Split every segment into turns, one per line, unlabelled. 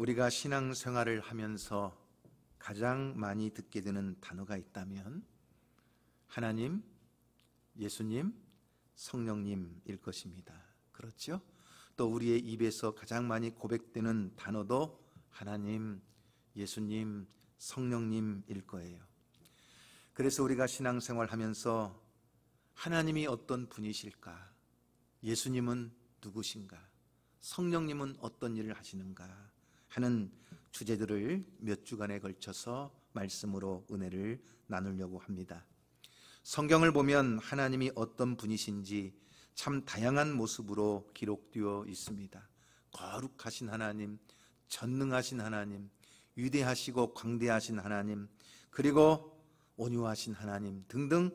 우리가 신앙생활을 하면서 가장 많이 듣게 되는 단어가 있다면 하나님, 예수님, 성령님일 것입니다. 그렇죠? 또 우리의 입에서 가장 많이 고백되는 단어도 하나님, 예수님, 성령님일 거예요. 그래서 우리가 신앙생활 하면서 하나님이 어떤 분이실까? 예수님은 누구신가? 성령님은 어떤 일을 하시는가? 하는 주제들을 몇 주간에 걸쳐서 말씀으로 은혜를 나누려고 합니다. 성경을 보면 하나님이 어떤 분이신지 참 다양한 모습으로 기록되어 있습니다. 거룩하신 하나님, 전능하신 하나님, 위대하시고 광대하신 하나님, 그리고 온유하신 하나님 등등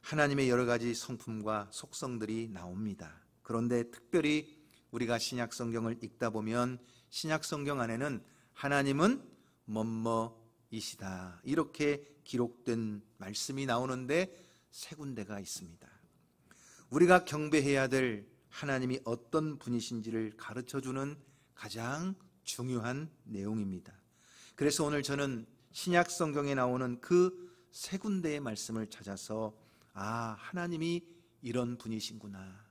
하나님의 여러 가지 성품과 속성들이 나옵니다. 그런데 특별히 우리가 신약성경을 읽다 보면 신약성경 안에는 하나님은 뭐뭐이시다 이렇게 기록된 말씀이 나오는데 세 군데가 있습니다. 우리가 경배해야 될 하나님이 어떤 분이신지를 가르쳐주는 가장 중요한 내용입니다. 그래서 오늘 저는 신약성경에 나오는 그 세 군데의 말씀을 찾아서 하나님이 이런 분이신구나,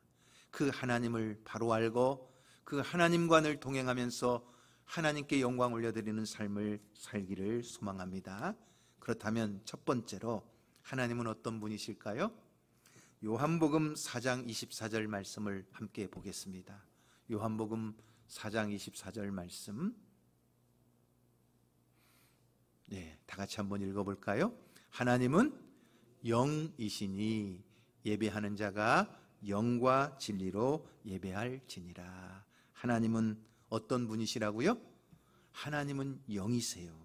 그 하나님을 바로 알고 그 하나님과 늘 동행하면서 하나님께 영광 올려드리는 삶을 살기를 소망합니다. 그렇다면 첫 번째로 하나님은 어떤 분이실까요? 요한복음 4장 24절 말씀을 함께 보겠습니다. 요한복음 4장 24절 말씀, 다 같이 한번 읽어볼까요? 하나님은 영이시니 예배하는 자가 영과 진리로 예배할지니라. 하나님은 어떤 분이시라고요? 하나님은 영이세요.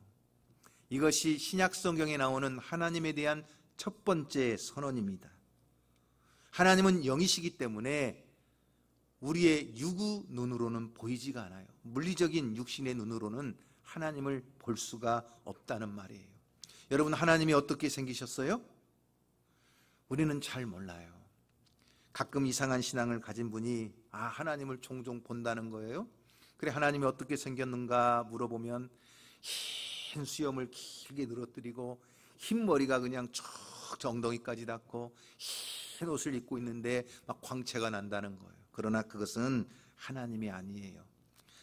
이것이 신약성경에 나오는 하나님에 대한 첫 번째 선언입니다. 하나님은 영이시기 때문에 우리의 유구 눈으로는 보이지가 않아요. 물리적인 육신의 눈으로는 하나님을 볼 수가 없다는 말이에요. 여러분, 하나님이 어떻게 생기셨어요? 우리는 잘 몰라요. 가끔 이상한 신앙을 가진 분이 하나님을 종종 본다는 거예요. 그래, 하나님이 어떻게 생겼는가 물어보면 흰 수염을 길게 늘어뜨리고 흰 머리가 그냥 쭉 엉덩이까지 닿고 흰 옷을 입고 있는데 막 광채가 난다는 거예요. 그러나 그것은 하나님이 아니에요.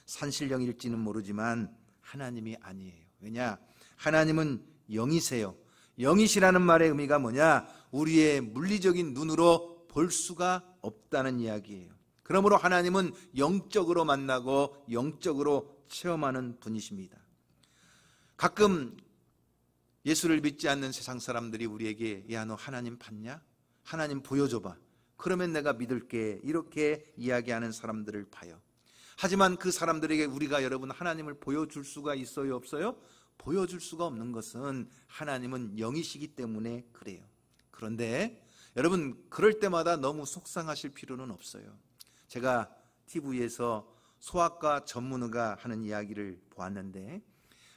산신령일지는 모르지만 하나님이 아니에요. 왜냐? 하나님은 영이세요. 영이시라는 말의 의미가 뭐냐? 우리의 물리적인 눈으로 볼 수가 없다는 이야기예요. 그러므로 하나님은 영적으로 만나고 영적으로 체험하는 분이십니다. 가끔 예수를 믿지 않는 세상 사람들이 우리에게 너 하나님 봤냐? 하나님 보여줘봐. 그러면 내가 믿을게. 이렇게 이야기하는 사람들을 봐요. 하지만 그 사람들에게 우리가 여러분 하나님을 보여줄 수가 있어요, 없어요? 보여줄 수가 없는 것은 하나님은 영이시기 때문에 그래요. 그런데 여러분, 그럴 때마다 너무 속상하실 필요는 없어요. 제가 TV에서 소아과 전문의가 하는 이야기를 보았는데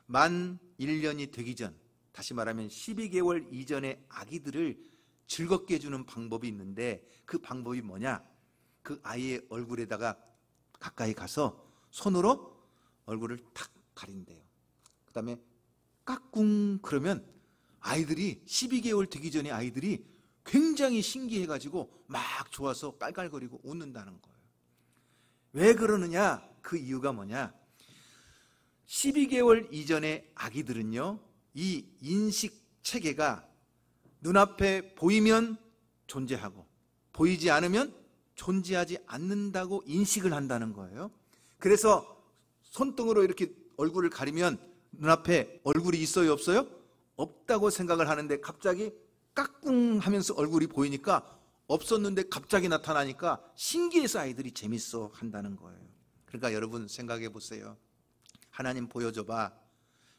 만 1년이 되기 전, 다시 말하면 12개월 이전의 아기들을 즐겁게 해주는 방법이 있는데 그 방법이 뭐냐? 그 아이의 얼굴에다가 가까이 가서 손으로 얼굴을 탁 가린대요. 그 다음에 까꿍 그러면 아이들이 12개월 되기 전에 아이들이 굉장히 신기해가지고 막 좋아서 깔깔거리고 웃는다는 거예요. 왜 그러느냐? 그 이유가 뭐냐? 12개월 이전의 아기들은요, 이 인식 체계가 눈앞에 보이면 존재하고 보이지 않으면 존재하지 않는다고 인식을 한다는 거예요. 그래서 손등으로 이렇게 얼굴을 가리면 눈앞에 얼굴이 있어요, 없어요? 없다고 생각을 하는데 갑자기 까꿍 하면서 얼굴이 보이니까 없었는데 갑자기 나타나니까 신기해서 아이들이 재밌어 한다는 거예요. 그러니까 여러분 생각해 보세요. 하나님 보여줘봐.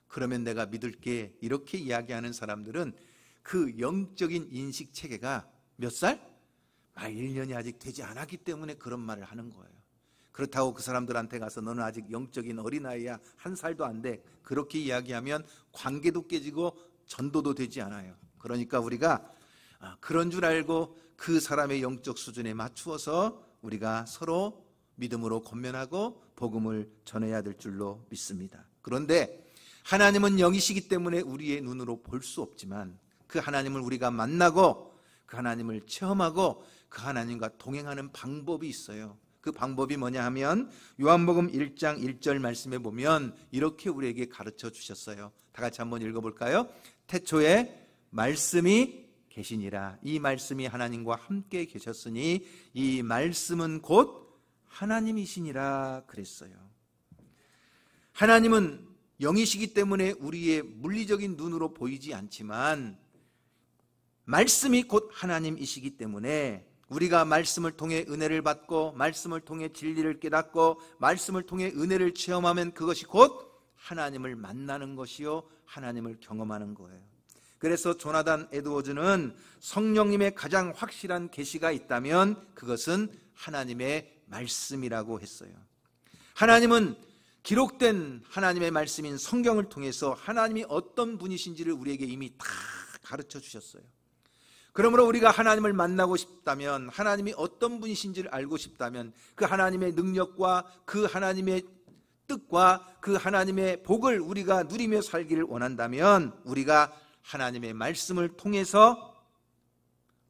그러면 내가 믿을게. 이렇게 이야기하는 사람들은 그 영적인 인식 체계가 몇 살? 만 1년이 아직 되지 않았기 때문에 그런 말을 하는 거예요. 그렇다고 그 사람들한테 가서 너는 아직 영적인 어린아이야, 1살도 안 돼, 그렇게 이야기하면 관계도 깨지고 전도도 되지 않아요. 그러니까 우리가 그런 줄 알고 그 사람의 영적 수준에 맞추어서 우리가 서로 믿음으로 권면하고 복음을 전해야 될 줄로 믿습니다. 그런데 하나님은 영이시기 때문에 우리의 눈으로 볼 수 없지만 그 하나님을 우리가 만나고 그 하나님을 체험하고 그 하나님과 동행하는 방법이 있어요. 그 방법이 뭐냐 하면 요한복음 1장 1절 말씀에 보면 이렇게 우리에게 가르쳐 주셨어요. 다 같이 한번 읽어볼까요? 태초에 말씀이 계시니라. 이 말씀이 하나님과 함께 계셨으니 이 말씀은 곧 하나님이시니라 그랬어요. 하나님은 영이시기 때문에 우리의 물리적인 눈으로 보이지 않지만 말씀이 곧 하나님이시기 때문에 우리가 말씀을 통해 은혜를 받고 말씀을 통해 진리를 깨닫고 말씀을 통해 은혜를 체험하면 그것이 곧 하나님을 만나는 것이요 하나님을 경험하는 거예요. 그래서 조나단 에드워즈는 성령님의 가장 확실한 계시가 있다면 그것은 하나님의 말씀이라고 했어요. 하나님은 기록된 하나님의 말씀인 성경을 통해서 하나님이 어떤 분이신지를 우리에게 이미 다 가르쳐 주셨어요. 그러므로 우리가 하나님을 만나고 싶다면, 하나님이 어떤 분이신지를 알고 싶다면 그 하나님의 능력과 그 하나님의 뜻과 그 하나님의 복을 우리가 누리며 살기를 원한다면 우리가 하나님의 말씀을 통해서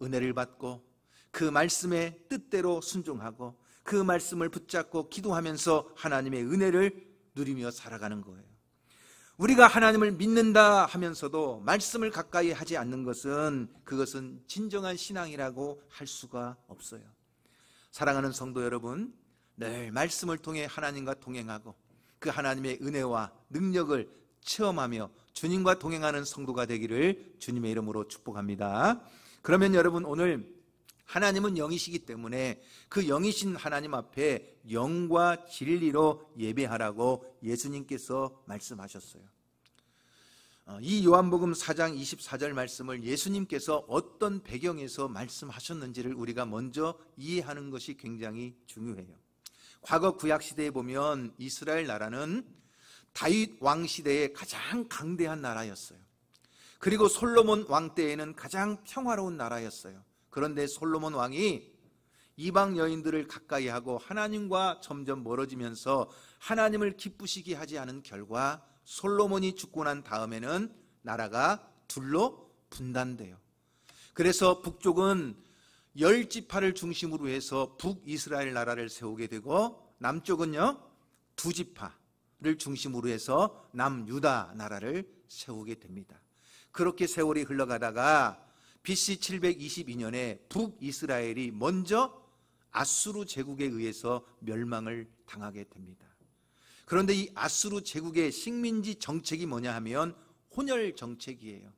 은혜를 받고 그 말씀의 뜻대로 순종하고 그 말씀을 붙잡고 기도하면서 하나님의 은혜를 누리며 살아가는 거예요. 우리가 하나님을 믿는다 하면서도 말씀을 가까이 하지 않는 것은 그것은 진정한 신앙이라고 할 수가 없어요. 사랑하는 성도 여러분, 늘 말씀을 통해 하나님과 동행하고 그 하나님의 은혜와 능력을 체험하며 주님과 동행하는 성도가 되기를 주님의 이름으로 축복합니다. 그러면 여러분, 오늘 하나님은 영이시기 때문에 그 영이신 하나님 앞에 영과 진리로 예배하라고 예수님께서 말씀하셨어요. 이 요한복음 4장 24절 말씀을 예수님께서 어떤 배경에서 말씀하셨는지를 우리가 먼저 이해하는 것이 굉장히 중요해요. 과거 구약시대에 보면 이스라엘 나라는 다윗 왕 시대의 가장 강대한 나라였어요. 그리고 솔로몬 왕 때에는 가장 평화로운 나라였어요. 그런데 솔로몬 왕이 이방 여인들을 가까이 하고 하나님과 점점 멀어지면서 하나님을 기쁘시게 하지 않은 결과 솔로몬이 죽고 난 다음에는 나라가 둘로 분단돼요. 그래서 북쪽은 10지파를 중심으로 해서 북이스라엘 나라를 세우게 되고 남쪽은요 2지파를 중심으로 해서 남유다 나라를 세우게 됩니다. 그렇게 세월이 흘러가다가 BC 722년에 북이스라엘이 먼저 아수르 제국에 의해서 멸망을 당하게 됩니다. 그런데 이 아수르 제국의 식민지 정책이 뭐냐 하면 혼혈 정책이에요.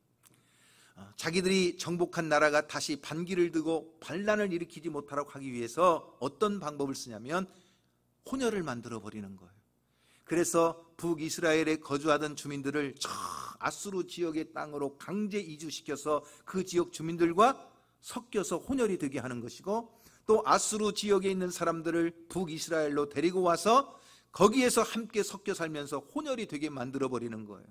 자기들이 정복한 나라가 다시 반기를 들고 반란을 일으키지 못하도록 하기 위해서 어떤 방법을 쓰냐면 혼혈을 만들어 버리는 거예요. 그래서 북이스라엘에 거주하던 주민들을 저 아수르 지역의 땅으로 강제 이주시켜서 그 지역 주민들과 섞여서 혼혈이 되게 하는 것이고, 또 아수르 지역에 있는 사람들을 북이스라엘로 데리고 와서 거기에서 함께 섞여 살면서 혼혈이 되게 만들어 버리는 거예요.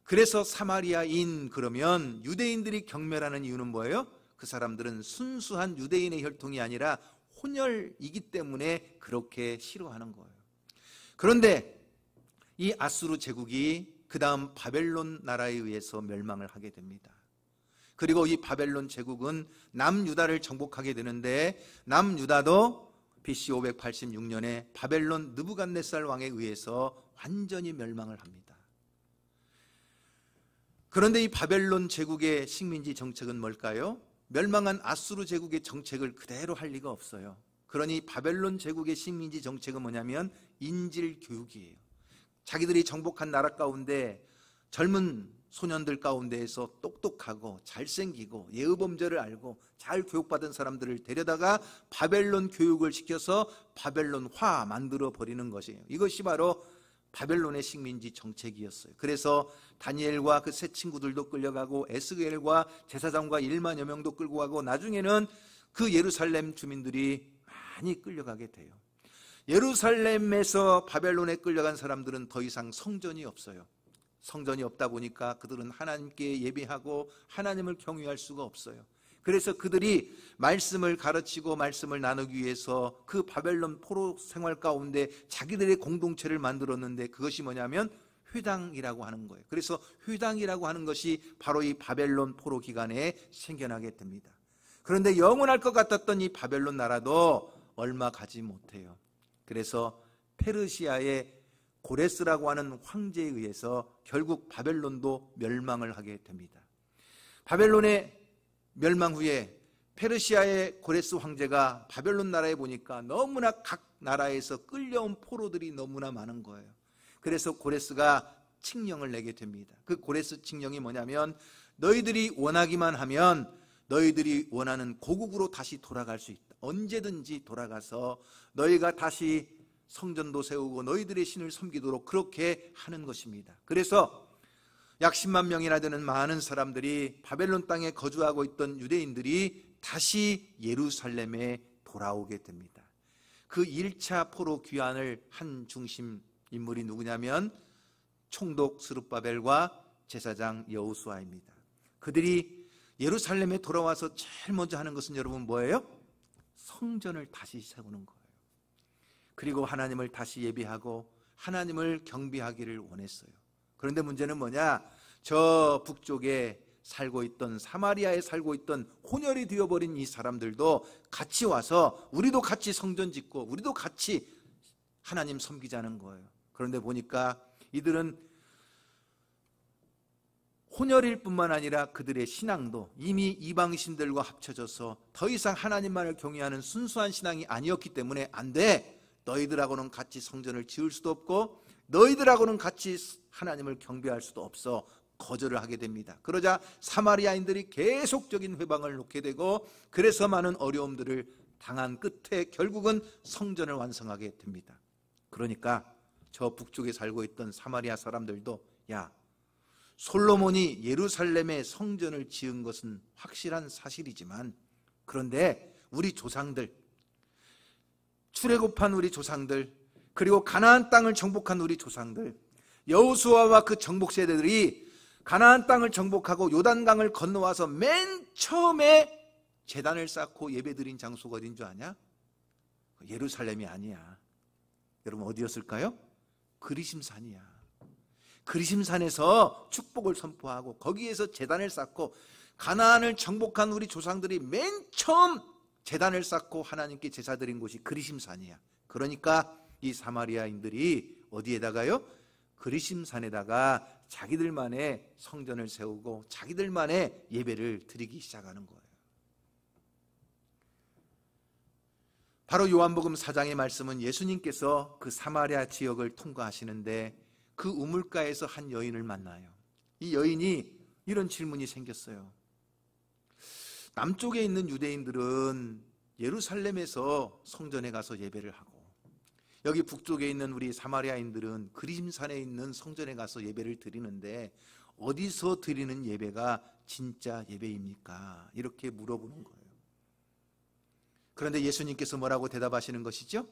그래서 사마리아인, 그러면 유대인들이 경멸하는 이유는 뭐예요? 그 사람들은 순수한 유대인의 혈통이 아니라 혼혈이기 때문에 그렇게 싫어하는 거예요. 그런데 이 아수르 제국이 그 다음 바벨론 나라에 의해서 멸망을 하게 됩니다. 그리고 이 바벨론 제국은 남유다를 정복하게 되는데 남유다도 BC 586년에 바벨론 느부갓네살 왕에 의해서 완전히 멸망을 합니다. 그런데 이 바벨론 제국의 식민지 정책은 뭘까요? 멸망한 아수르 제국의 정책을 그대로 할 리가 없어요. 그러니 바벨론 제국의 식민지 정책은 뭐냐면 인질 교육이에요. 자기들이 정복한 나라 가운데 젊은 소년들 가운데에서 똑똑하고 잘생기고 예의범죄를 알고 잘 교육받은 사람들을 데려다가 바벨론 교육을 시켜서 바벨론화 만들어 버리는 것이에요. 이것이 바로 바벨론의 식민지 정책이었어요. 그래서 다니엘과 그 세 친구들도 끌려가고 에스겔과 제사장과 1만여 명도 끌고 가고 나중에는 그 예루살렘 주민들이 많이 끌려가게 돼요. 예루살렘에서 바벨론에 끌려간 사람들은 더 이상 성전이 없어요. 성전이 없다 보니까 그들은 하나님께 예배하고 하나님을 경외할 수가 없어요. 그래서 그들이 말씀을 가르치고 말씀을 나누기 위해서 그 바벨론 포로 생활 가운데 자기들의 공동체를 만들었는데, 그것이 뭐냐면 회당이라고 하는 거예요. 그래서 회당이라고 하는 것이 바로 이 바벨론 포로 기간에 생겨나게 됩니다. 그런데 영원할 것 같았던 이 바벨론 나라도 얼마 가지 못해요. 그래서 페르시아의 고레스라고 하는 황제에 의해서 결국 바벨론도 멸망을 하게 됩니다. 바벨론의 멸망 후에 페르시아의 고레스 황제가 바벨론 나라에 보니까 너무나 각 나라에서 끌려온 포로들이 너무나 많은 거예요. 그래서 고레스가 칙령을 내게 됩니다. 그 고레스 칙령이 뭐냐면, 너희들이 원하기만 하면 너희들이 원하는 고국으로 다시 돌아갈 수 있다. 언제든지 돌아가서 너희가 다시 성전도 세우고 너희들의 신을 섬기도록 그렇게 하는 것입니다. 그래서 약 10만 명이나 되는 많은 사람들이, 바벨론 땅에 거주하고 있던 유대인들이 다시 예루살렘에 돌아오게 됩니다. 그 1차 포로 귀환을 한 중심 인물이 누구냐면 총독 스룹바벨과 제사장 여호수아입니다. 그들이 예루살렘에 돌아와서 제일 먼저 하는 것은 여러분 뭐예요? 성전을 다시 세우는 거예요. 그리고 하나님을 다시 예배하고 하나님을 경배하기를 원했어요. 그런데 문제는 뭐냐? 저 북쪽에 살고 있던, 사마리아에 살고 있던 혼혈이 되어버린 이 사람들도 같이 와서 우리도 같이 성전 짓고 우리도 같이 하나님 섬기자는 거예요. 그런데 보니까 이들은 혼혈일 뿐만 아니라 그들의 신앙도 이미 이방신들과 합쳐져서 더 이상 하나님만을 경외하는 순수한 신앙이 아니었기 때문에, 안 돼, 너희들하고는 같이 성전을 지을 수도 없고 너희들하고는 같이 하나님을 경배할 수도 없어, 거절을 하게 됩니다. 그러자 사마리아인들이 계속적인 회방을 놓게 되고, 그래서 많은 어려움들을 당한 끝에 결국은 성전을 완성하게 됩니다. 그러니까 저 북쪽에 살고 있던 사마리아 사람들도, 야, 솔로몬이 예루살렘에 성전을 지은 것은 확실한 사실이지만, 그런데 우리 조상들, 출애굽한 우리 조상들, 그리고 가나안 땅을 정복한 우리 조상들, 여호수아와 그 정복 세대들이 가나안 땅을 정복하고 요단강을 건너와서 맨 처음에 제단을 쌓고 예배드린 장소가 어딘 줄 아냐? 예루살렘이 아니야. 여러분 어디였을까요? 그리심산이야. 그리심산에서 축복을 선포하고 거기에서 제단을 쌓고, 가나안을 정복한 우리 조상들이 맨 처음 제단을 쌓고 하나님께 제사 드린 곳이 그리심산이야. 그러니까 이 사마리아인들이 어디에다가요? 그리심산에다가 자기들만의 성전을 세우고 자기들만의 예배를 드리기 시작하는 거예요. 바로 요한복음 4장의 말씀은 예수님께서 그 사마리아 지역을 통과하시는데 그 우물가에서 한 여인을 만나요. 이 여인이 이런 질문이 생겼어요. 남쪽에 있는 유대인들은 예루살렘에서 성전에 가서 예배를 하고, 여기 북쪽에 있는 우리 사마리아인들은 그리심산에 있는 성전에 가서 예배를 드리는데 어디서 드리는 예배가 진짜 예배입니까? 이렇게 물어보는 거예요. 그런데 예수님께서 뭐라고 대답하시는 것이죠?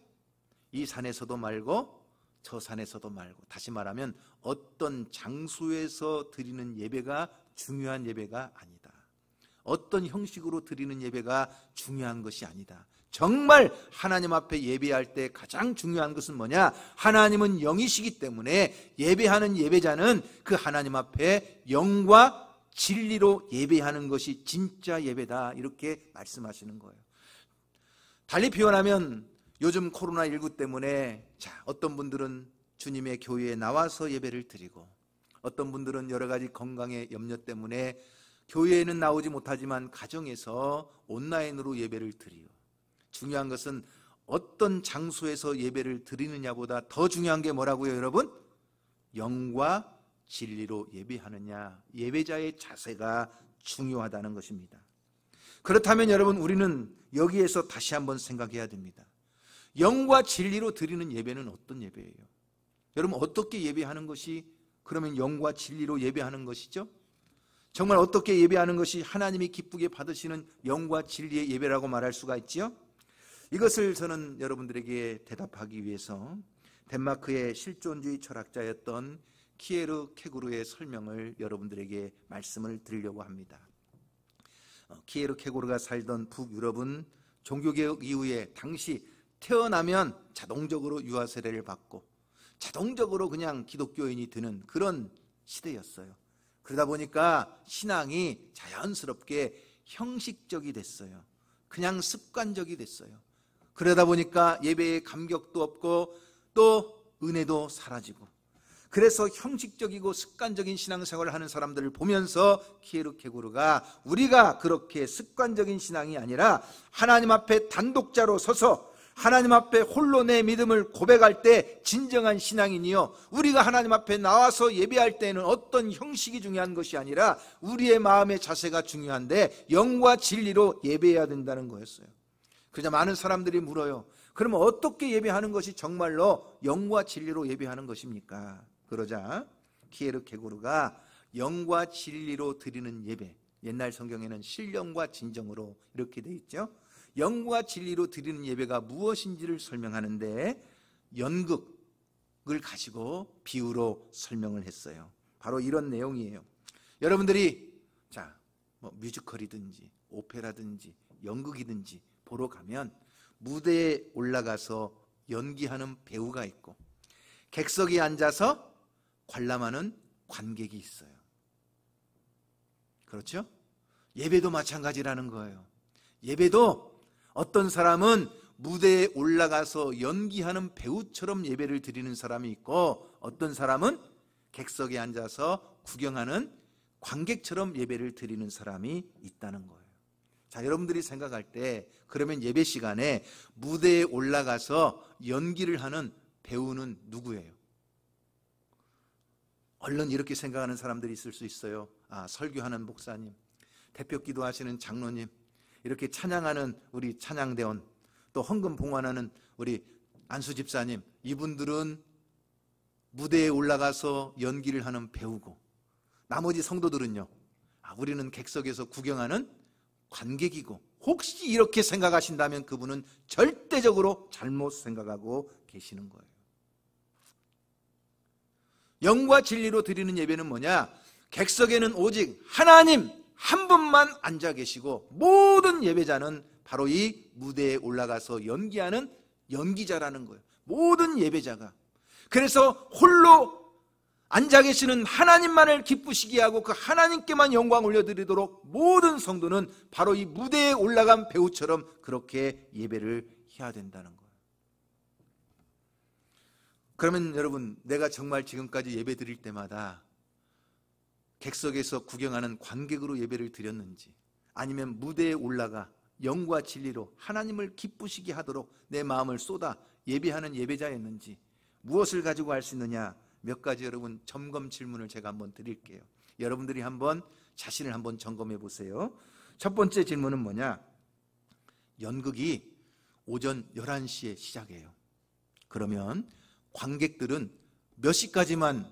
이 산에서도 말고 저 산에서도 말고, 다시 말하면 어떤 장소에서 드리는 예배가 중요한 예배가 아니다. 어떤 형식으로 드리는 예배가 중요한 것이 아니다. 정말 하나님 앞에 예배할 때 가장 중요한 것은 뭐냐? 하나님은 영이시기 때문에 예배하는 예배자는 그 하나님 앞에 영과 진리로 예배하는 것이 진짜 예배다, 이렇게 말씀하시는 거예요. 달리 표현하면 요즘 코로나19 때문에 어떤 분들은 주님의 교회에 나와서 예배를 드리고, 어떤 분들은 여러 가지 건강의 염려 때문에 교회에는 나오지 못하지만 가정에서 온라인으로 예배를 드리요. 중요한 것은 어떤 장소에서 예배를 드리느냐보다 더 중요한 게 뭐라고요, 여러분? 영과 진리로 예배하느냐, 예배자의 자세가 중요하다는 것입니다. 그렇다면 여러분, 우리는 여기에서 다시 한번 생각해야 됩니다. 영과 진리로 드리는 예배는 어떤 예배예요? 여러분, 어떻게 예배하는 것이 그러면 영과 진리로 예배하는 것이죠? 정말 어떻게 예배하는 것이 하나님이 기쁘게 받으시는 영과 진리의 예배라고 말할 수가 있지요? 이것을 저는 여러분들에게 대답하기 위해서 덴마크의 실존주의 철학자였던 키에르 케구르의 설명을 여러분들에게 말씀을 드리려고 합니다. 키에르케고르가 살던 북유럽은 종교개혁 이후에 당시 태어나면 자동적으로 유아 세례를 받고 자동적으로 그냥 기독교인이 되는 그런 시대였어요. 그러다 보니까 신앙이 자연스럽게 형식적이 됐어요. 그냥 습관적이 됐어요. 그러다 보니까 예배에 감격도 없고 또 은혜도 사라지고, 그래서 형식적이고 습관적인 신앙생활을 하는 사람들을 보면서 키에르케고르가 우리가 그렇게 습관적인 신앙이 아니라 하나님 앞에 단독자로 서서 하나님 앞에 홀로 내 믿음을 고백할 때 진정한 신앙인이요, 우리가 하나님 앞에 나와서 예배할 때는 어떤 형식이 중요한 것이 아니라 우리의 마음의 자세가 중요한데 영과 진리로 예배해야 된다는 거였어요. 그러자 많은 사람들이 물어요. 그러면 어떻게 예배하는 것이 정말로 영과 진리로 예배하는 것입니까? 그러자 키에르케고르가 영과 진리로 드리는 예배, 옛날 성경에는 신령과 진정으로 이렇게 돼 있죠. 영과 진리로 드리는 예배가 무엇인지를 설명하는데 연극을 가지고 비유로 설명을 했어요. 바로 이런 내용이에요. 여러분들이 뮤지컬이든지 오페라든지 연극이든지 보러 가면 무대에 올라가서 연기하는 배우가 있고 객석에 앉아서 관람하는 관객이 있어요. 그렇죠? 예배도 마찬가지라는 거예요. 예배도 어떤 사람은 무대에 올라가서 연기하는 배우처럼 예배를 드리는 사람이 있고 어떤 사람은 객석에 앉아서 구경하는 관객처럼 예배를 드리는 사람이 있다는 거예요. 자, 여러분들이 생각할 때 그러면 예배 시간에 무대에 올라가서 연기를 하는 배우는 누구예요? 얼른 이렇게 생각하는 사람들이 있을 수 있어요. 설교하는 목사님, 대표 기도하시는 장로님, 이렇게 찬양하는 우리 찬양대원, 또 헌금 봉헌하는 우리 안수 집사님, 이분들은 무대에 올라가서 연기를 하는 배우고 나머지 성도들은요, 우리는 객석에서 구경하는 관객이고, 혹시 이렇게 생각하신다면 그분은 절대적으로 잘못 생각하고 계시는 거예요. 영과 진리로 드리는 예배는 뭐냐? 객석에는 오직 하나님 한 분만 앉아 계시고 모든 예배자는 바로 이 무대에 올라가서 연기하는 연기자라는 거예요. 모든 예배자가. 그래서 홀로 앉아 계시는 하나님만을 기쁘시게 하고 그 하나님께만 영광 올려드리도록 모든 성도는 바로 이 무대에 올라간 배우처럼 그렇게 예배를 해야 된다는 거예요. 그러면 여러분, 내가 정말 지금까지 예배 드릴 때마다 객석에서 구경하는 관객으로 예배를 드렸는지, 아니면 무대에 올라가 영과 진리로 하나님을 기쁘시게 하도록 내 마음을 쏟아 예배하는 예배자였는지, 무엇을 가지고 알 수 있느냐? 몇 가지 여러분 점검 질문을 제가 한번 드릴게요. 여러분들이 한번 자신을 한번 점검해 보세요. 첫 번째 질문은 뭐냐? 연극이 오전 11시에 시작해요. 그러면 관객들은 몇 시까지만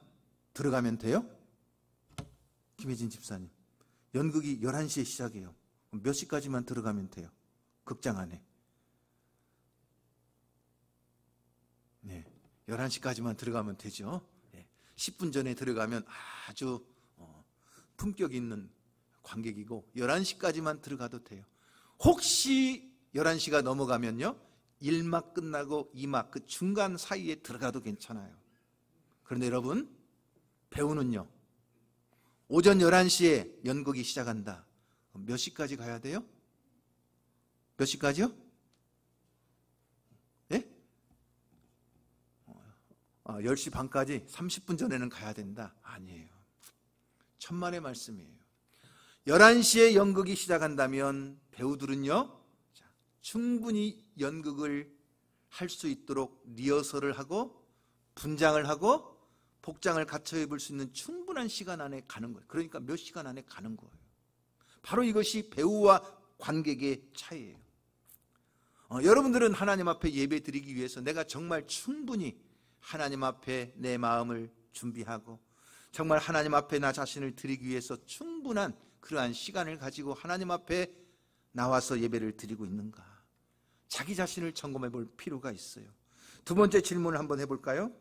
들어가면 돼요? 김혜진 집사님, 연극이 11시에 시작해요. 몇 시까지만 들어가면 돼요? 극장 안에. 네, 11시까지만 들어가면 되죠. 10분 전에 들어가면 아주 품격 있는 관객이고 11시까지만 들어가도 돼요. 혹시 11시가 넘어가면요, 1막 끝나고 2막 그 중간 사이에 들어가도 괜찮아요. 그런데 여러분, 배우는요, 오전 11시에 연극이 시작한다. 몇 시까지 가야 돼요? 몇 시까지요? 예? 10시 반까지 30분 전에는 가야 된다. 아니에요. 천만의 말씀이에요. 11시에 연극이 시작한다면 배우들은요, 충분히 연극을 할 수 있도록 리허설을 하고 분장을 하고 복장을 갖춰 입을 수 있는 충분한 시간 안에 가는 거예요. 그러니까 몇 시간 안에 가는 거예요. 바로 이것이 배우와 관객의 차이예요. 여러분들은 하나님 앞에 예배 드리기 위해서 내가 정말 충분히 하나님 앞에 내 마음을 준비하고 정말 하나님 앞에 나 자신을 드리기 위해서 충분한 그러한 시간을 가지고 하나님 앞에 나와서 예배를 드리고 있는가? 자기 자신을 점검해 볼 필요가 있어요. 두 번째 질문을 한번 해볼까요?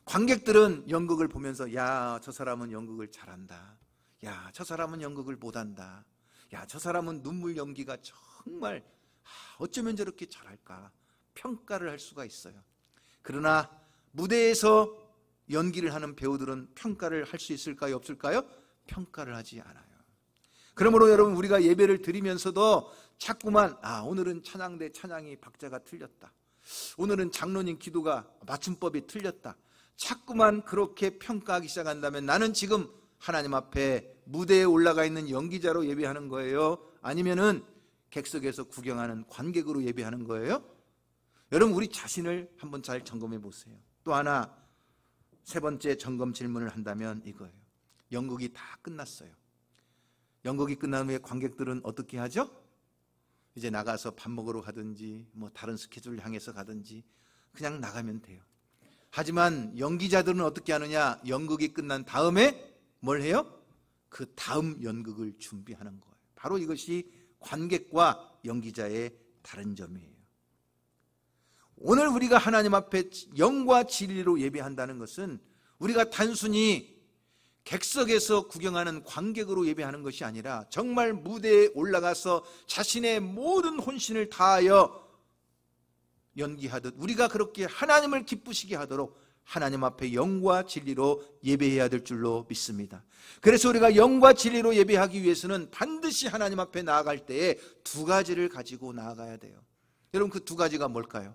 관객들은 연극을 보면서 야, 저 사람은 연극을 잘한다. 야, 저 사람은 연극을 못한다. 야, 저 사람은 눈물 연기가 정말 어쩌면 저렇게 잘할까 평가를 할 수가 있어요. 그러나 무대에서 연기를 하는 배우들은 평가를 할 수 있을까요? 없을까요? 평가를 하지 않아요. 그러므로 여러분, 우리가 예배를 드리면서도 자꾸만 오늘은 찬양대 찬양이 박자가 틀렸다, 오늘은 장로님 기도가 맞춤법이 틀렸다, 자꾸만 그렇게 평가하기 시작한다면 나는 지금 하나님 앞에 무대에 올라가 있는 연기자로 예배하는 거예요? 아니면은 객석에서 구경하는 관객으로 예배하는 거예요? 여러분, 우리 자신을 한번 잘 점검해 보세요. 또 하나, 세 번째 점검 질문을 한다면 이거예요. 연극이 다 끝났어요. 연극이 끝난 후에 관객들은 어떻게 하죠? 이제 나가서 밥 먹으러 가든지 뭐 다른 스케줄 향해서 가든지 그냥 나가면 돼요. 하지만 연기자들은 어떻게 하느냐? 연극이 끝난 다음에 뭘 해요? 그 다음 연극을 준비하는 거예요. 바로 이것이 관객과 연기자의 다른 점이에요. 오늘 우리가 하나님 앞에 영과 진리로 예배한다는 것은 우리가 단순히 객석에서 구경하는 관객으로 예배하는 것이 아니라 정말 무대에 올라가서 자신의 모든 혼신을 다하여 연기하듯 우리가 그렇게 하나님을 기쁘시게 하도록 하나님 앞에 영과 진리로 예배해야 될 줄로 믿습니다. 그래서 우리가 영과 진리로 예배하기 위해서는 반드시 하나님 앞에 나아갈 때에 두 가지를 가지고 나아가야 돼요. 여러분, 그 두 가지가 뭘까요?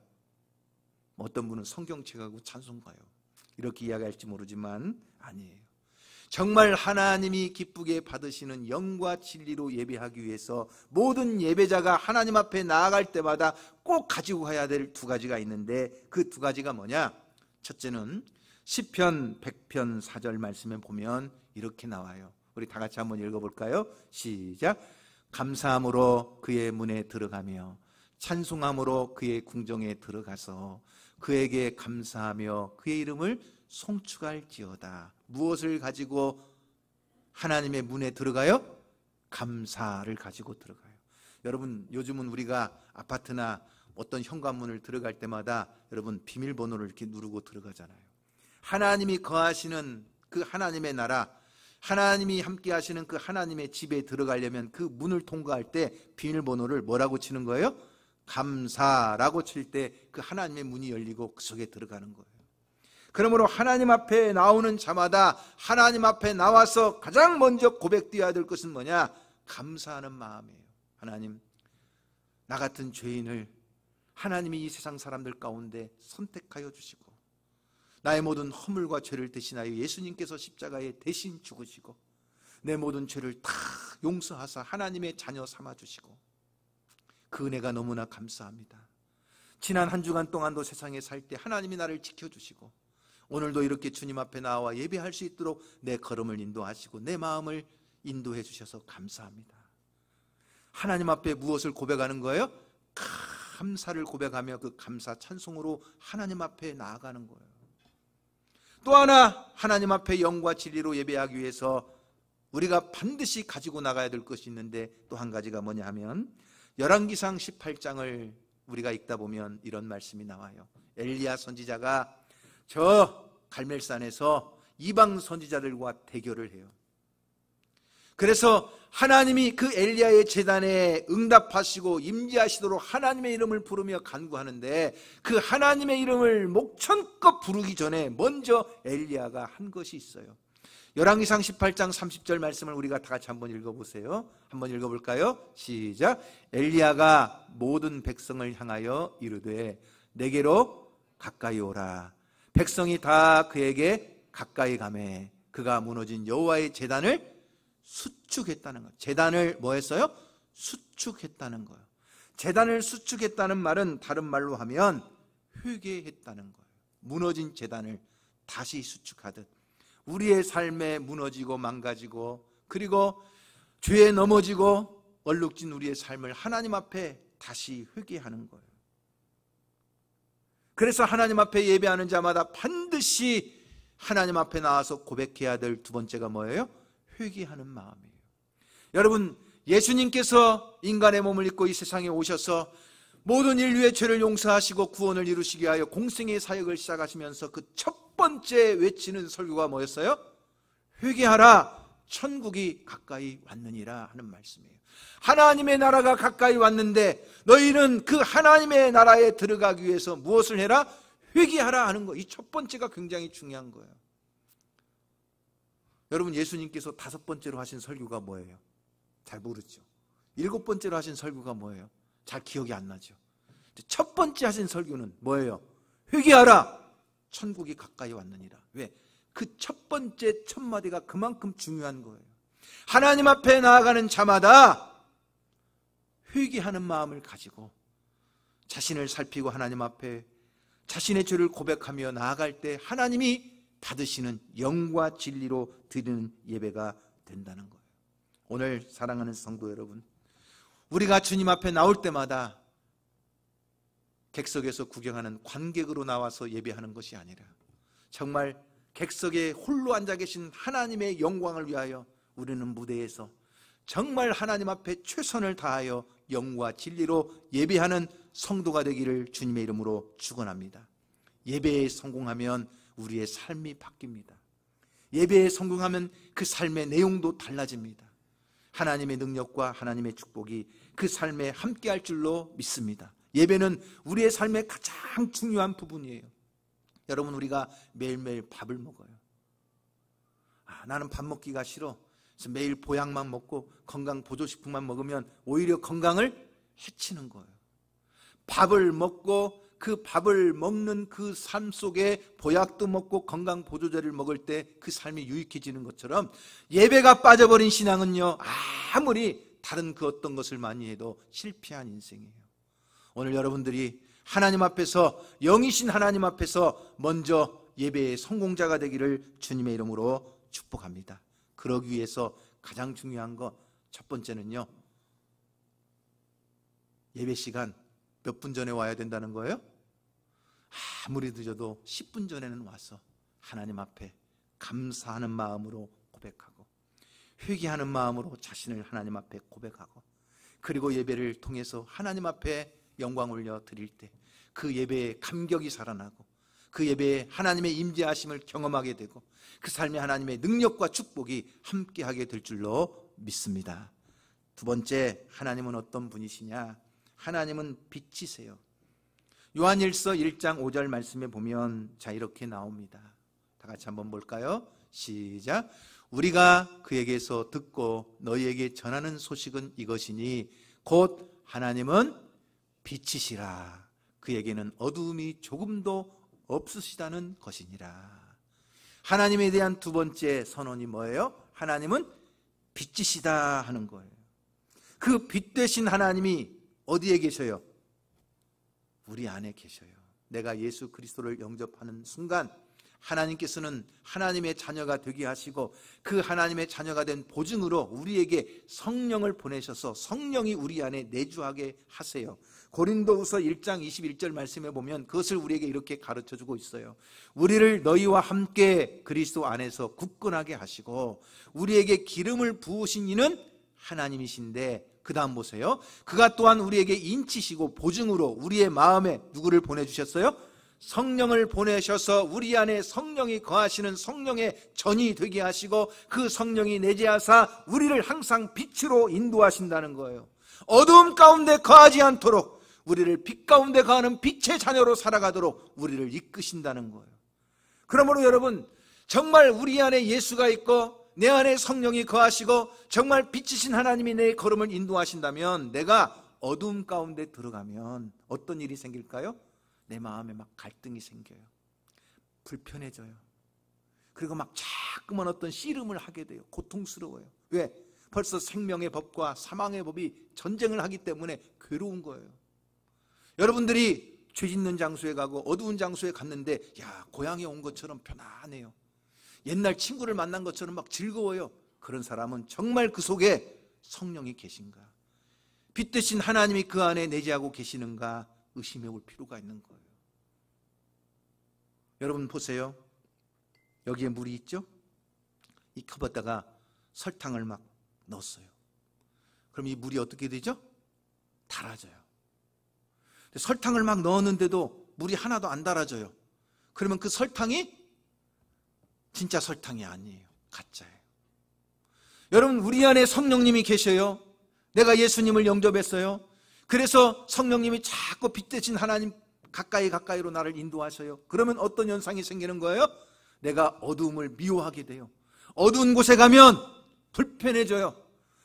어떤 분은 성경책하고 찬송가요 이렇게 이야기할지 모르지만 아니에요. 정말 하나님이 기쁘게 받으시는 영과 진리로 예배하기 위해서 모든 예배자가 하나님 앞에 나아갈 때마다 꼭 가지고 가야 될 두 가지가 있는데 그 두 가지가 뭐냐? 첫째는 시편 100편 4절 말씀에 보면 이렇게 나와요. 우리 다 같이 한번 읽어볼까요? 시작. 감사함으로 그의 문에 들어가며 찬송함으로 그의 궁정에 들어가서 그에게 감사하며 그의 이름을 송축할지어다. 무엇을 가지고 하나님의 문에 들어가요? 감사를 가지고 들어가요. 여러분, 요즘은 우리가 아파트나 어떤 현관문을 들어갈 때마다 여러분 비밀번호를 이렇게 누르고 들어가잖아요. 하나님이 거하시는 그 하나님의 나라, 하나님이 함께 하시는 그 하나님의 집에 들어가려면 그 문을 통과할 때 비밀번호를 뭐라고 치는 거예요? 감사라고 칠 때 그 하나님의 문이 열리고 그 속에 들어가는 거예요. 그러므로 하나님 앞에 나오는 자마다 하나님 앞에 나와서 가장 먼저 고백되어야 될 것은 뭐냐? 감사하는 마음이에요. 하나님, 나 같은 죄인을 하나님이 이 세상 사람들 가운데 선택하여 주시고 나의 모든 허물과 죄를 대신하여 예수님께서 십자가에 대신 죽으시고 내 모든 죄를 다 용서하사 하나님의 자녀 삼아주시고 그 은혜가 너무나 감사합니다. 지난 한 주간 동안도 세상에 살 때 하나님이 나를 지켜주시고 오늘도 이렇게 주님 앞에 나와 예배할 수 있도록 내 걸음을 인도하시고 내 마음을 인도해 주셔서 감사합니다. 하나님 앞에 무엇을 고백하는 거예요? 감사를 고백하며 그 감사 찬송으로 하나님 앞에 나아가는 거예요. 또 하나, 하나님 앞에 영과 진리로 예배하기 위해서 우리가 반드시 가지고 나가야 될 것이 있는데 또 한 가지가 뭐냐 하면 열왕기상 18장을 우리가 읽다 보면 이런 말씀이 나와요. 엘리야 선지자가 저 갈멜산에서 이방 선지자들과 대결을 해요. 그래서 하나님이 그 엘리야의 제단에 응답하시고 임재하시도록 하나님의 이름을 부르며 간구하는데 그 하나님의 이름을 목천껏 부르기 전에 먼저 엘리야가 한 것이 있어요. 열왕기상 18장 30절 말씀을 우리가 다 같이 한번 읽어보세요. 한번 읽어볼까요? 시작. 엘리야가 모든 백성을 향하여 이르되 내게로 가까이 오라. 백성이 다 그에게 가까이 가매 그가 무너진 여호와의 제단을 수축했다는 거예요. 제단을 뭐 했어요? 수축했다는 거예요. 제단을 수축했다는 말은 다른 말로 하면 회개했다는 거예요. 무너진 제단을 다시 수축하듯 우리의 삶에 무너지고 망가지고 그리고 죄에 넘어지고 얼룩진 우리의 삶을 하나님 앞에 다시 회개하는 거예요. 그래서 하나님 앞에 예배하는 자마다 반드시 하나님 앞에 나와서 고백해야 될 두 번째가 뭐예요? 회개하는 마음이에요. 여러분, 예수님께서 인간의 몸을 입고 이 세상에 오셔서 모든 인류의 죄를 용서하시고 구원을 이루시게 하여 공생의 사역을 시작하시면서 그 첫 번째 외치는 설교가 뭐였어요? 회개하라, 천국이 가까이 왔느니라 하는 말씀이에요. 하나님의 나라가 가까이 왔는데 너희는 그 하나님의 나라에 들어가기 위해서 무엇을 해라? 회개하라 하는 거. 이 첫 번째가 굉장히 중요한 거예요. 여러분, 예수님께서 5번째로 하신 설교가 뭐예요? 잘 모르죠. 7번째로 하신 설교가 뭐예요? 잘 기억이 안 나죠. 첫 번째 하신 설교는 뭐예요? 회개하라, 천국이 가까이 왔느니라. 왜? 그 첫 번째 첫 마디가 그만큼 중요한 거예요. 하나님 앞에 나아가는 자마다 회개하는 마음을 가지고 자신을 살피고 하나님 앞에 자신의 죄를 고백하며 나아갈 때 하나님이 받으시는 영과 진리로 드리는 예배가 된다는 거예요. 오늘 사랑하는 성도 여러분, 우리가 주님 앞에 나올 때마다 객석에서 구경하는 관객으로 나와서 예배하는 것이 아니라 정말 객석에 홀로 앉아 계신 하나님의 영광을 위하여 우리는 무대에서 정말 하나님 앞에 최선을 다하여 영과 진리로 예배하는 성도가 되기를 주님의 이름으로 축원합니다. 예배에 성공하면 우리의 삶이 바뀝니다. 예배에 성공하면 그 삶의 내용도 달라집니다. 하나님의 능력과 하나님의 축복이 그 삶에 함께할 줄로 믿습니다. 예배는 우리의 삶의 가장 중요한 부분이에요. 여러분, 우리가 매일매일 밥을 먹어요. 나는 밥 먹기가 싫어. 그래서 매일 보약만 먹고 건강 보조식품만 먹으면 오히려 건강을 해치는 거예요. 밥을 먹고 그 밥을 먹는 그 삶 속에 보약도 먹고 건강 보조제를 먹을 때 그 삶이 유익해지는 것처럼 예배가 빠져버린 신앙은요, 아무리 다른 그 어떤 것을 많이 해도 실패한 인생이에요. 오늘 여러분들이 하나님 앞에서, 영이신 하나님 앞에서 먼저 예배의 성공자가 되기를 주님의 이름으로 축복합니다. 그러기 위해서 가장 중요한 거 첫 번째는요, 예배 시간 몇 분 전에 와야 된다는 거예요? 아무리 늦어도 10분 전에는 와서 하나님 앞에 감사하는 마음으로 고백하고 회개하는 마음으로 자신을 하나님 앞에 고백하고, 그리고 예배를 통해서 하나님 앞에 영광 올려 드릴 때 그 예배에 감격이 살아나고 그 예배에 하나님의 임재하심을 경험하게 되고 그 삶에 하나님의 능력과 축복이 함께하게 될 줄로 믿습니다. 두 번째, 하나님은 어떤 분이시냐? 하나님은 빛이세요. 요한일서 1장 5절 말씀에 보면 자, 이렇게 나옵니다. 다 같이 한번 볼까요? 시작. 우리가 그에게서 듣고 너희에게 전하는 소식은 이것이니 곧 하나님은 빛이시라. 그에게는 어두움이 조금도 없으시다는 것이니라. 하나님에 대한 두 번째 선언이 뭐예요? 하나님은 빛이시다 하는 거예요. 그 빛 되신 하나님이 어디에 계셔요? 우리 안에 계셔요. 내가 예수 그리스도를 영접하는 순간 하나님께서는 하나님의 자녀가 되게 하시고 그 하나님의 자녀가 된 보증으로 우리에게 성령을 보내셔서 성령이 우리 안에 내주하게 하세요. 고린도후서 1장 21절 말씀에 보면 그것을 우리에게 이렇게 가르쳐주고 있어요. 우리를 너희와 함께 그리스도 안에서 굳건하게 하시고 우리에게 기름을 부으신 이는 하나님이신데, 그 다음 보세요. 그가 또한 우리에게 인치시고 보증으로 우리의 마음에 누구를 보내주셨어요? 성령을 보내셔서 우리 안에 성령이 거하시는 성령의 전이 되게 하시고 그 성령이 내재하사 우리를 항상 빛으로 인도하신다는 거예요. 어두움 가운데 거하지 않도록 우리를 빛 가운데 거하는 빛의 자녀로 살아가도록 우리를 이끄신다는 거예요. 그러므로 여러분, 정말 우리 안에 예수가 있고 내 안에 성령이 거하시고 정말 빛이신 하나님이 내 걸음을 인도하신다면 내가 어두움 가운데 들어가면 어떤 일이 생길까요? 내 마음에 막 갈등이 생겨요. 불편해져요. 그리고 막 자꾸만 어떤 씨름을 하게 돼요. 고통스러워요. 왜? 벌써 생명의 법과 사망의 법이 전쟁을 하기 때문에 괴로운 거예요. 여러분들이 죄 짓는 장소에 가고 어두운 장소에 갔는데 고향에 온 것처럼 편안해요. 옛날 친구를 만난 것처럼 막 즐거워요. 그런 사람은 정말 그 속에 성령이 계신가, 빛 대신 하나님이 그 안에 내재하고 계시는가 의심해 볼 필요가 있는 거예요. 여러분 보세요. 여기에 물이 있죠? 이 컵에다가 설탕을 막 넣었어요. 그럼 이 물이 어떻게 되죠? 달아져요. 설탕을 막 넣었는데도 물이 하나도 안 달아져요. 그러면 그 설탕이 진짜 설탕이 아니에요. 가짜예요. 여러분, 우리 안에 성령님이 계셔요. 내가 예수님을 영접했어요. 그래서 성령님이 자꾸 빛 대신 하나님 가까이로 나를 인도하셔요. 그러면 어떤 현상이 생기는 거예요? 내가 어두움을 미워하게 돼요. 어두운 곳에 가면 불편해져요.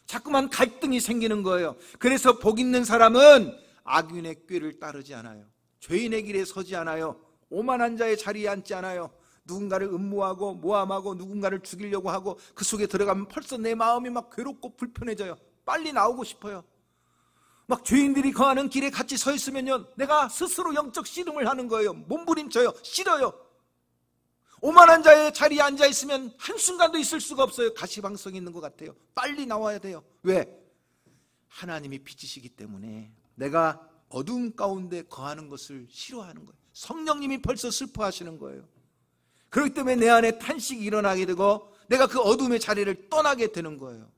자꾸만 갈등이 생기는 거예요. 그래서 복 있는 사람은 악인의 꾀를 따르지 않아요. 죄인의 길에 서지 않아요. 오만한 자의 자리에 앉지 않아요. 누군가를 음모하고 모함하고 누군가를 죽이려고 하고 그 속에 들어가면 벌써 내 마음이 막 괴롭고 불편해져요. 빨리 나오고 싶어요. 막 죄인들이 거하는 길에 같이 서 있으면요, 내가 스스로 영적 씨름을 하는 거예요. 몸부림쳐요. 싫어요. 오만한 자의 자리에 앉아 있으면 한순간도 있을 수가 없어요. 가시방석이 있는 것 같아요. 빨리 나와야 돼요. 왜? 하나님이 빛이시기 때문에 내가 어두움 가운데 거하는 것을 싫어하는 거예요. 성령님이 벌써 슬퍼하시는 거예요. 그렇기 때문에 내 안에 탄식이 일어나게 되고 내가 그 어둠의 자리를 떠나게 되는 거예요.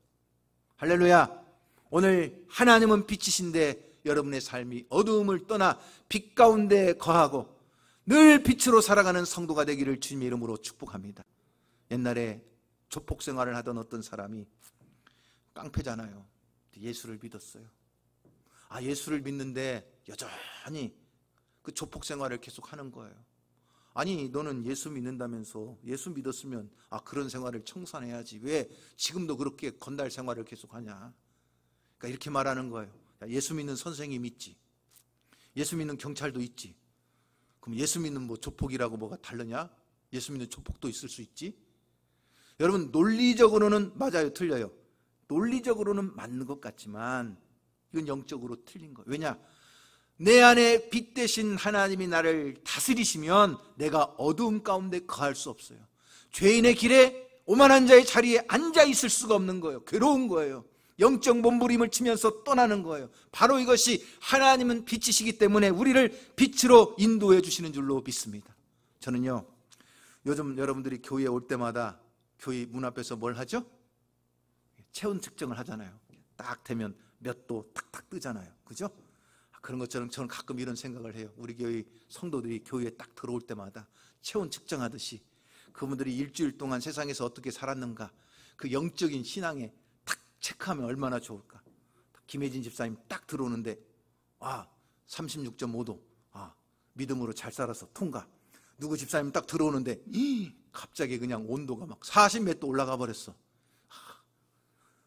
할렐루야. 오늘 하나님은 빛이신데 여러분의 삶이 어두움을 떠나 빛 가운데 거하고 늘 빛으로 살아가는 성도가 되기를 주님의 이름으로 축복합니다. 옛날에 조폭 생활을 하던 어떤 사람이 깡패잖아요. 예수를 믿었어요. 예수를 믿는데 여전히 그 조폭 생활을 계속 하는 거예요. 아니, 너는 예수 믿는다면서, 예수 믿었으면 그런 생활을 청산해야지. 왜 지금도 그렇게 건달 생활을 계속 하냐. 그러니까 이렇게 말하는 거예요. 예수 믿는 선생님 있지, 예수 믿는 경찰도 있지. 그럼 예수 믿는 뭐 조폭이라고 뭐가 다르냐? 예수 믿는 조폭도 있을 수 있지. 여러분, 논리적으로는 맞아요, 틀려요? 논리적으로는 맞는 것 같지만 이건 영적으로 틀린 거예요. 왜냐? 내 안에 빛 대신 하나님이 나를 다스리시면 내가 어두움 가운데 거할 수 없어요. 죄인의 길에 오만한 자의 자리에 앉아 있을 수가 없는 거예요. 괴로운 거예요. 영적 몸부림을 치면서 떠나는 거예요. 바로 이것이 하나님은 빛이시기 때문에 우리를 빛으로 인도해 주시는 줄로 믿습니다. 저는요, 요즘 여러분들이 교회에 올 때마다 교회 문 앞에서 뭘 하죠? 체온 측정을 하잖아요. 딱 되면 몇 도 탁탁 뜨잖아요. 그죠? 그런 것처럼 저는 가끔 이런 생각을 해요. 우리 교회 성도들이 교회에 딱 들어올 때마다 체온 측정하듯이 그분들이 일주일 동안 세상에서 어떻게 살았는가, 그 영적인 신앙에 딱 체크하면 얼마나 좋을까. 김혜진 집사님 딱 들어오는데 36.5도 믿음으로 잘 살아서 통과. 누구 집사님 딱 들어오는데 갑자기 그냥 온도가 막 40 몇 도 올라가 버렸어.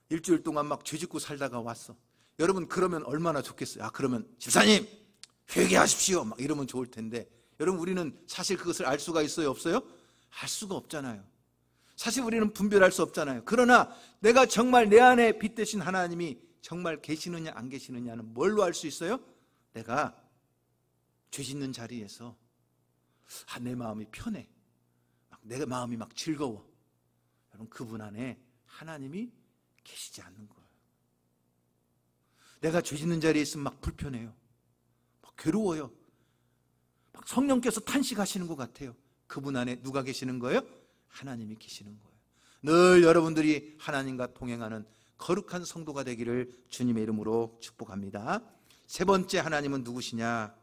일주일 동안 막 죄짓고 살다가 왔어. 여러분, 그러면 얼마나 좋겠어요. 그러면 집사님 회개하십시오 막 이러면 좋을 텐데, 여러분, 우리는 사실 그것을 알 수가 있어요, 없어요? 알 수가 없잖아요. 사실 우리는 분별할 수 없잖아요. 그러나 내가 정말 내 안에 빛 대신 하나님이 정말 계시느냐 안 계시느냐는 뭘로 알 수 있어요? 내가 죄 짓는 자리에서 내 마음이 편해, 내 마음이 막 즐거워. 여러분, 그분 안에 하나님이 계시지 않는 거예요. 내가 죄 짓는 자리에 있으면 막 불편해요. 막 괴로워요. 막 성령께서 탄식하시는 것 같아요. 그분 안에 누가 계시는 거예요? 하나님이 계시는 거예요. 늘 여러분들이 하나님과 동행하는 거룩한 성도가 되기를 주님의 이름으로 축복합니다. 세 번째 하나님은 누구시냐?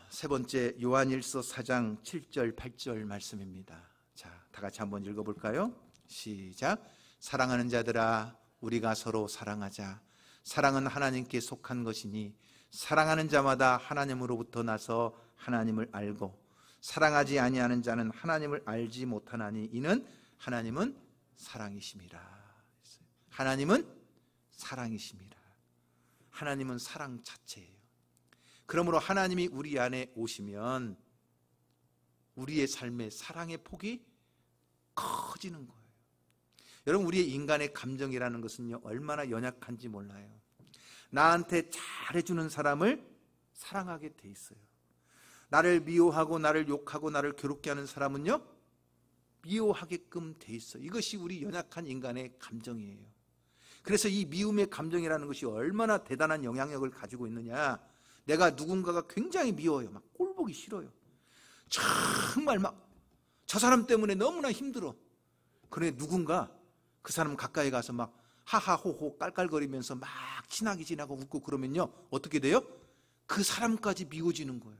세 번째 요한일서 4장 7절 8절 말씀입니다. 자, 다 같이 한번 읽어볼까요? 시작. 사랑하는 자들아, 우리가 서로 사랑하자. 사랑은 하나님께 속한 것이니 사랑하는 자마다 하나님으로부터 나서 하나님을 알고 사랑하지 아니하는 자는 하나님을 알지 못하나니 이는 하나님은 사랑이심이라. 하나님은 사랑이심이라. 하나님은 사랑 자체예요. 그러므로 하나님이 우리 안에 오시면 우리의 삶의 사랑의 폭이 커지는 거예요. 여러분, 우리의 인간의 감정이라는 것은요, 얼마나 연약한지 몰라요. 나한테 잘해주는 사람을 사랑하게 돼 있어요. 나를 미워하고 나를 욕하고 나를 괴롭게 하는 사람은요, 미워하게끔 돼 있어요. 이것이 우리 연약한 인간의 감정이에요. 그래서 이 미움의 감정이라는 것이 얼마나 대단한 영향력을 가지고 있느냐. 내가 누군가가 굉장히 미워요. 막 꼴보기 싫어요. 정말 막 저 사람 때문에 너무나 힘들어. 그런데 누군가 그 사람 가까이 가서 막 하하호호 깔깔거리면서 막 친하게 지나고 웃고 그러면요, 어떻게 돼요? 그 사람까지 미워지는 거예요.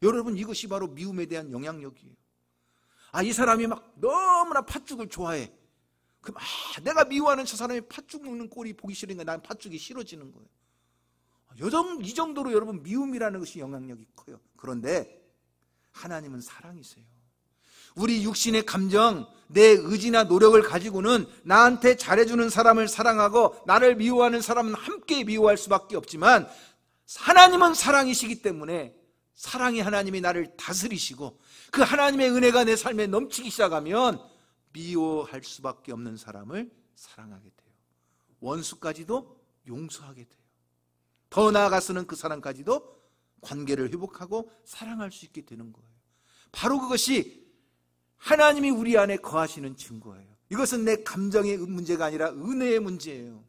여러분, 이것이 바로 미움에 대한 영향력이에요. 이 사람이 막 너무나 팥죽을 좋아해. 내가 미워하는 저 사람이 팥죽 먹는 꼴이 보기 싫으니까 난 팥죽이 싫어지는 거예요. 이 정도로 여러분 미움이라는 것이 영향력이 커요. 그런데 하나님은 사랑이세요. 우리 육신의 감정, 내 의지나 노력을 가지고는 나한테 잘해주는 사람을 사랑하고 나를 미워하는 사람은 함께 미워할 수밖에 없지만, 하나님은 사랑이시기 때문에 사랑의 하나님이 나를 다스리시고 그 하나님의 은혜가 내 삶에 넘치기 시작하면 미워할 수밖에 없는 사람을 사랑하게 돼요. 원수까지도 용서하게 돼요. 더 나아가서는 그 사람까지도 관계를 회복하고 사랑할 수 있게 되는 거예요. 바로 그것이 하나님이 우리 안에 거하시는 증거예요. 이것은 내 감정의 문제가 아니라 은혜의 문제예요.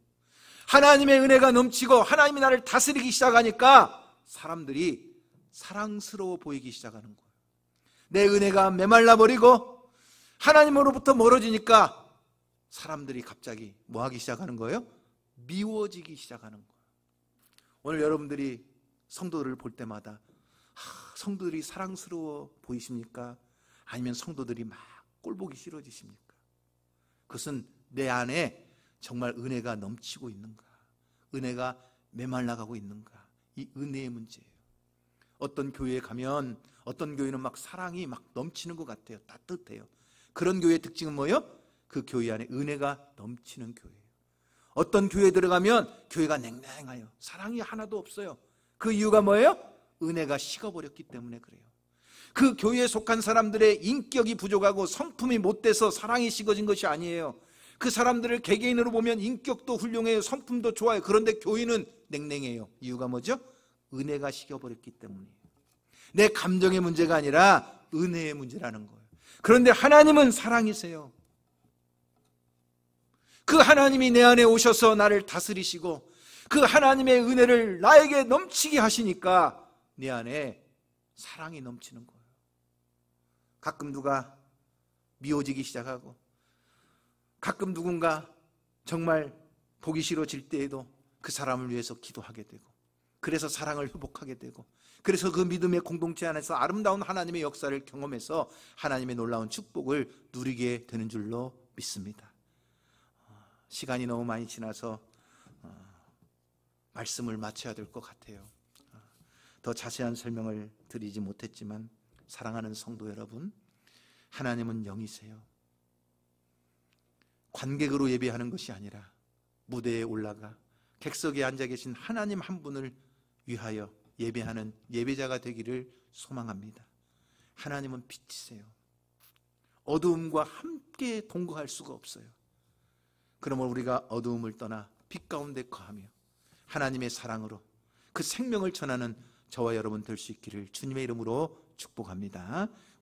하나님의 은혜가 넘치고 하나님이 나를 다스리기 시작하니까 사람들이 사랑스러워 보이기 시작하는 거예요. 내 은혜가 메말라 버리고 하나님으로부터 멀어지니까 사람들이 갑자기 뭐 하기 시작하는 거예요? 미워지기 시작하는 거예요. 오늘 여러분들이 성도들을 볼 때마다 성도들이 사랑스러워 보이십니까? 아니면 성도들이 막 꼴보기 싫어지십니까? 그것은 내 안에 정말 은혜가 넘치고 있는가? 은혜가 메말라가고 있는가? 이 은혜의 문제예요. 어떤 교회에 가면 어떤 교회는 막 사랑이 막 넘치는 것 같아요. 따뜻해요. 그런 교회의 특징은 뭐예요? 그 교회 안에 은혜가 넘치는 교회예요. 어떤 교회에 들어가면 교회가 냉랭해요. 사랑이 하나도 없어요. 그 이유가 뭐예요? 은혜가 식어버렸기 때문에 그래요. 그 교회에 속한 사람들의 인격이 부족하고 성품이 못돼서 사랑이 식어진 것이 아니에요. 그 사람들을 개개인으로 보면 인격도 훌륭해요. 성품도 좋아요. 그런데 교회는 냉랭해요. 이유가 뭐죠? 은혜가 식어버렸기 때문이에요. 내 감정의 문제가 아니라 은혜의 문제라는 거예요. 그런데 하나님은 사랑이세요. 그 하나님이 내 안에 오셔서 나를 다스리시고 그 하나님의 은혜를 나에게 넘치게 하시니까 내 안에 사랑이 넘치는 거예요. 가끔 누가 미워지기 시작하고 가끔 누군가 정말 보기 싫어질 때에도 그 사람을 위해서 기도하게 되고 그래서 사랑을 회복하게 되고 그래서 그 믿음의 공동체 안에서 아름다운 하나님의 역사를 경험해서 하나님의 놀라운 축복을 누리게 되는 줄로 믿습니다. 시간이 너무 많이 지나서 말씀을 마쳐야 될 것 같아요. 더 자세한 설명을 드리지 못했지만 사랑하는 성도 여러분, 하나님은 영이세요. 관객으로 예배하는 것이 아니라 무대에 올라가 객석에 앉아 계신 하나님 한 분을 위하여 예배하는 예배자가 되기를 소망합니다. 하나님은 빛이세요. 어두움과 함께 동거할 수가 없어요. 그러므로 우리가 어두움을 떠나 빛 가운데 거하며 하나님의 사랑으로 그 생명을 전하는 저와 여러분 될 수 있기를 주님의 이름으로 축복합니다.